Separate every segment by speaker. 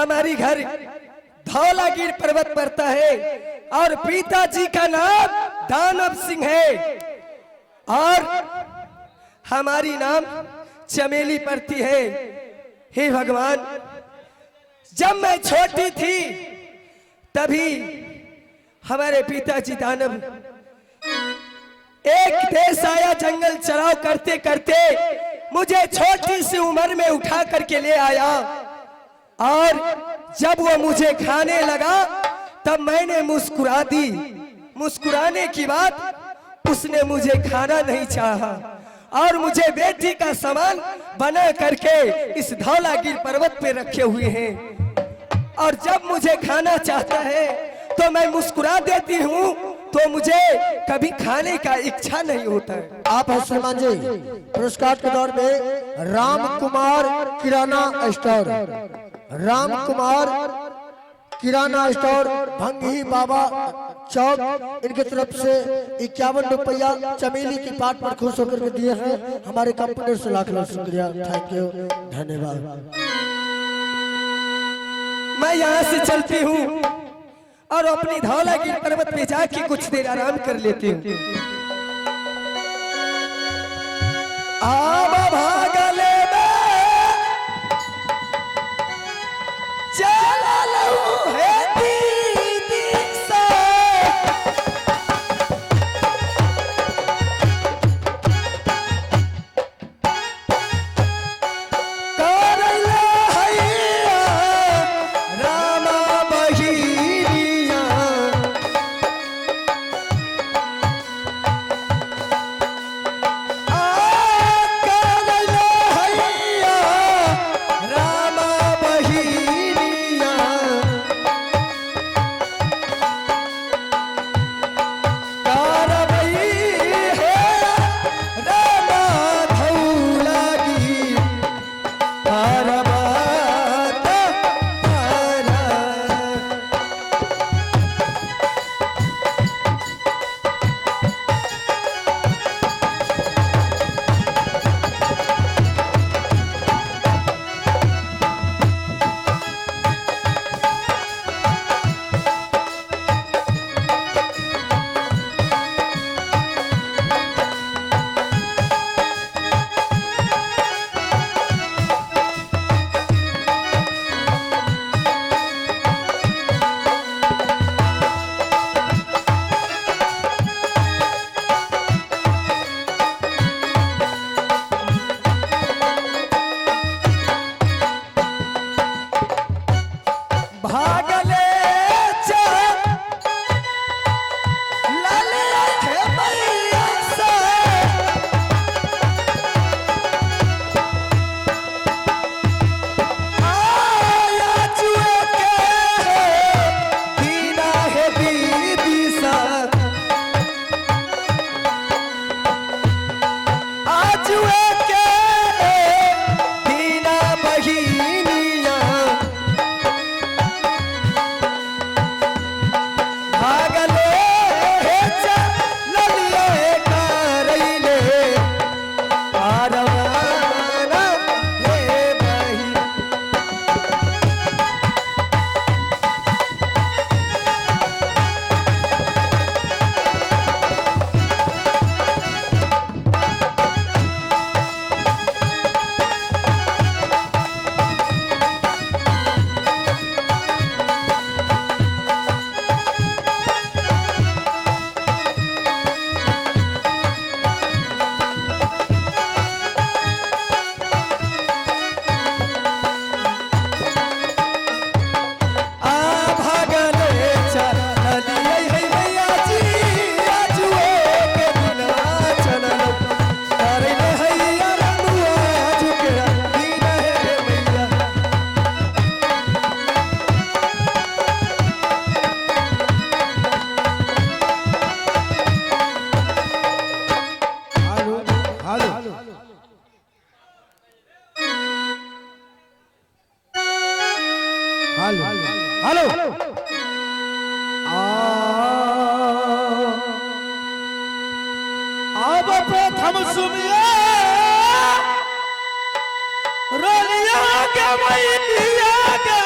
Speaker 1: हमारी घर धौलागिर पर्वत पड़ता है और पिताजी का नाम दानव सिंह है और हमारी नाम चमेली पड़ती है। हे भगवान, जब मैं छोटी थी तभी हमारे पिताजी दानव एक देश आया, जंगल चराव करते करते मुझे छोटी सी उम्र में उठा करके ले आया और जब वो मुझे खाने लगा तब मैंने मुस्कुरा दी। मुस्कुराने की बात उसने मुझे खाना नहीं चाहा और मुझे बेटी का सामान बना करके इस धौलागिर पर्वत पे रखे हुए हैं और जब मुझे खाना चाहता है तो मैं मुस्कुरा देती हूँ तो मुझे कभी खाने का इच्छा नहीं होता है।
Speaker 2: आप हैं सलमान जी, पुरस्कार के दौर में राम कुमार किराना स्टोर, राम कुमार किराना स्टोर भंगी बाबा चौक, इनके तरफ से 51 रुपया चमेली की पाठ पर खुश होकर के दिए हैं। हमारे कंपनी से लाख लाख शुक्रिया, थैंक यू, धन्यवाद।
Speaker 1: मैं यहाँ से चलती हूँ और अपनी धौलागिर पर्वत पे जाके कुछ देर आराम कर लेती हूँ। आवा भागले चला लहू है दीदी सा करला हैया रामा बहिरिया करला हैया रामा बहिरिया कारबई है रामा धौलागिर पर्वत पर। भागले लाले थे मैया से आया जुए के दीना है दीदी सा आजुए के दीना बहिनिया भागले चलिए करैले आरवाना हे बही। हेलो अब प्रथम सुनिए रोलिया के मैया के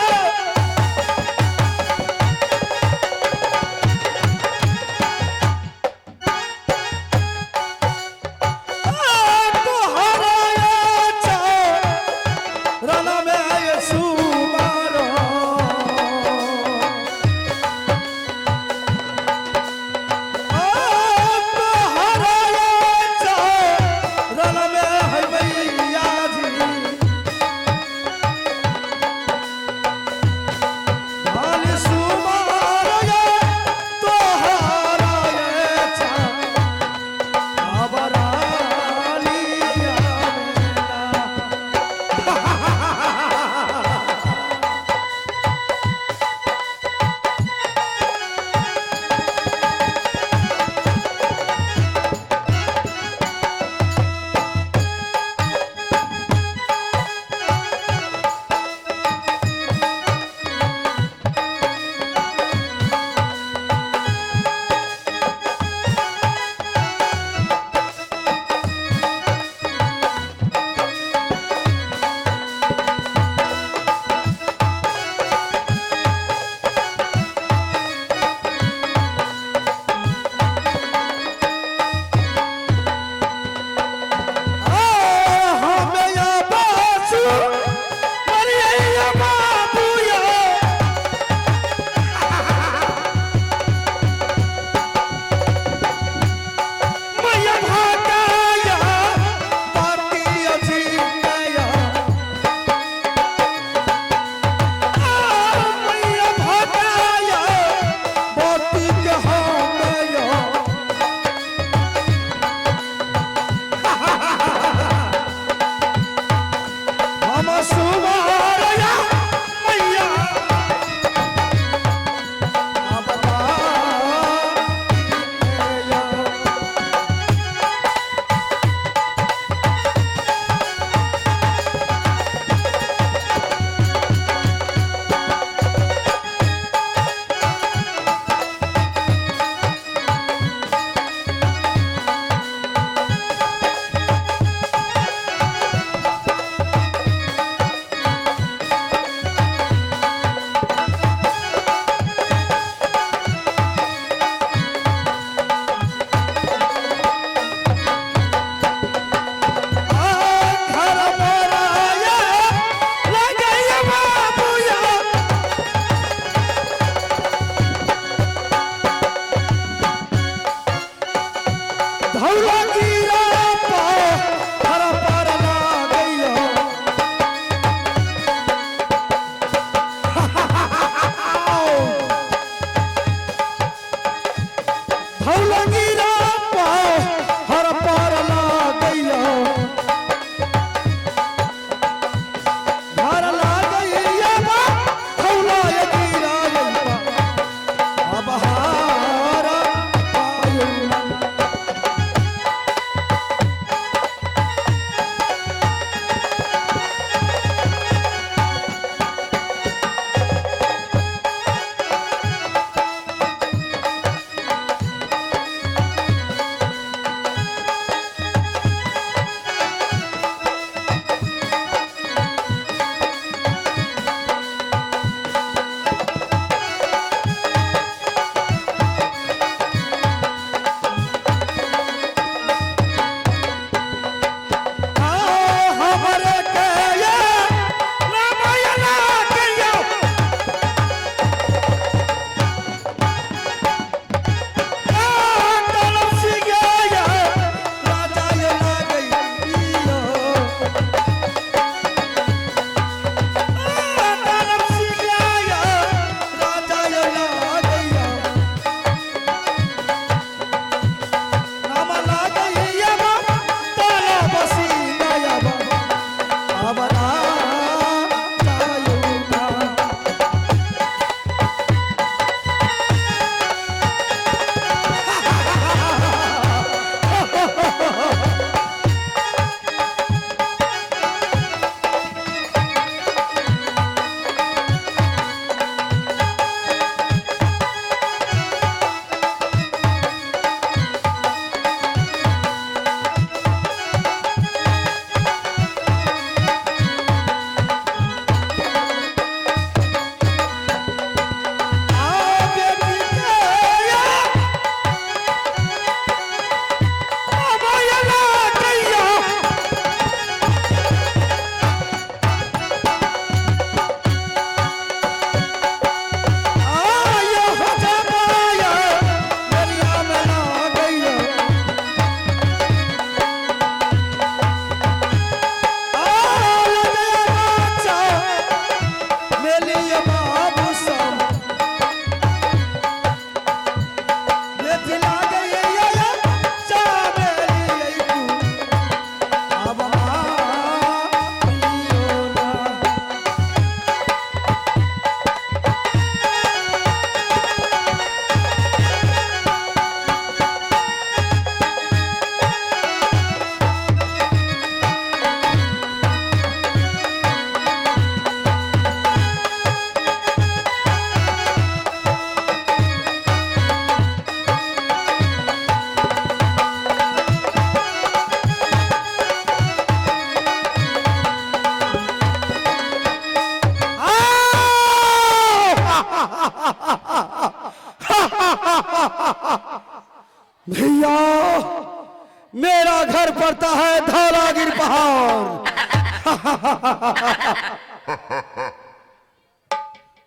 Speaker 3: पड़ता है धौलागिर पहाड़।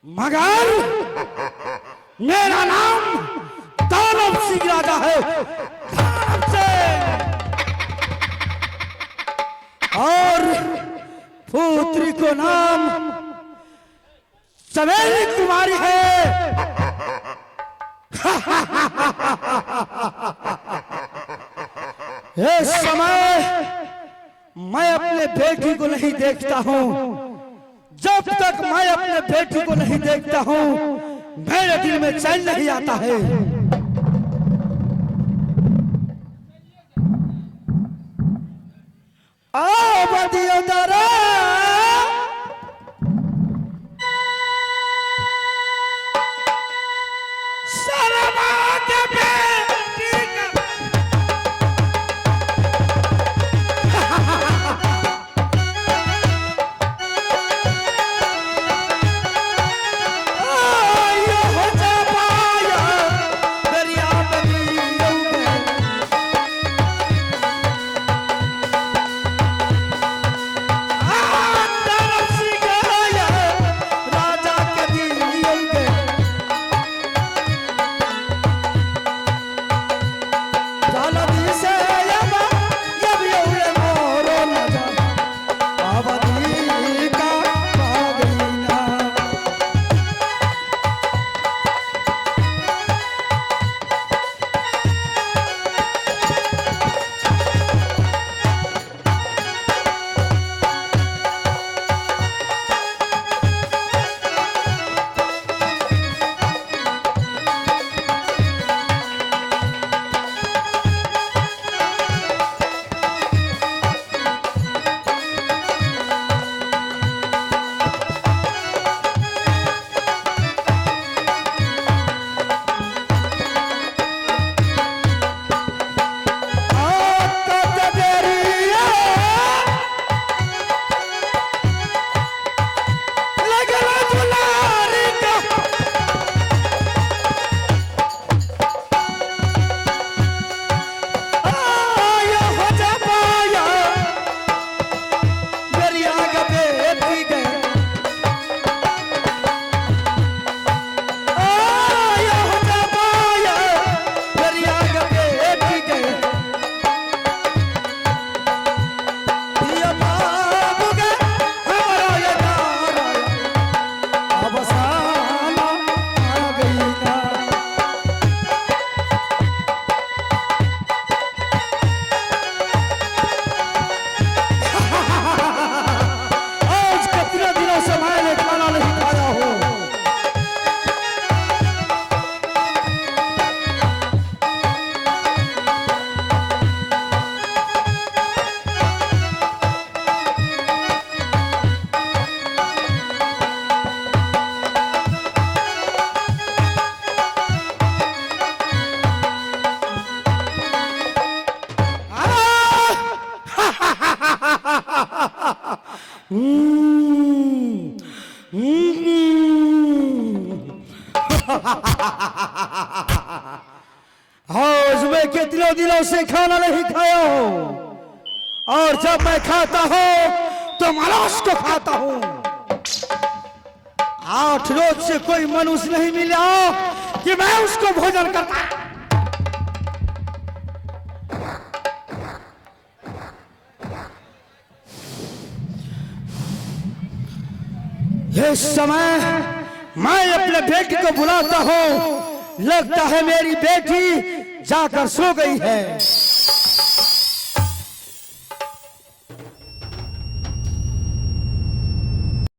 Speaker 3: मगर मेरा नाम दानव सिंह राजा है, दानव सिंह। और पुत्री को नाम सवेली कुमारी है। इस समय मैं अपने बेटी को नहीं देखता हूं। जब तक मैं अपने बेटी को नहीं देखता हूं मेरे दिल में चैन नहीं आता है। आओ बदियो दारा, शर्मा के बेटी का आज मैं कितने दिनों से खाना नहीं खाया हूं, और जब मैं खाता हूं तो मनुष्य को खाता हूं। 8 रोज से कोई मनुष्य नहीं मिला कि मैं उसको भोजन करता। इस समय मैं अपने बेटी को बुलाता हूं। लगता है मेरी बेटी जाकर सो गई है।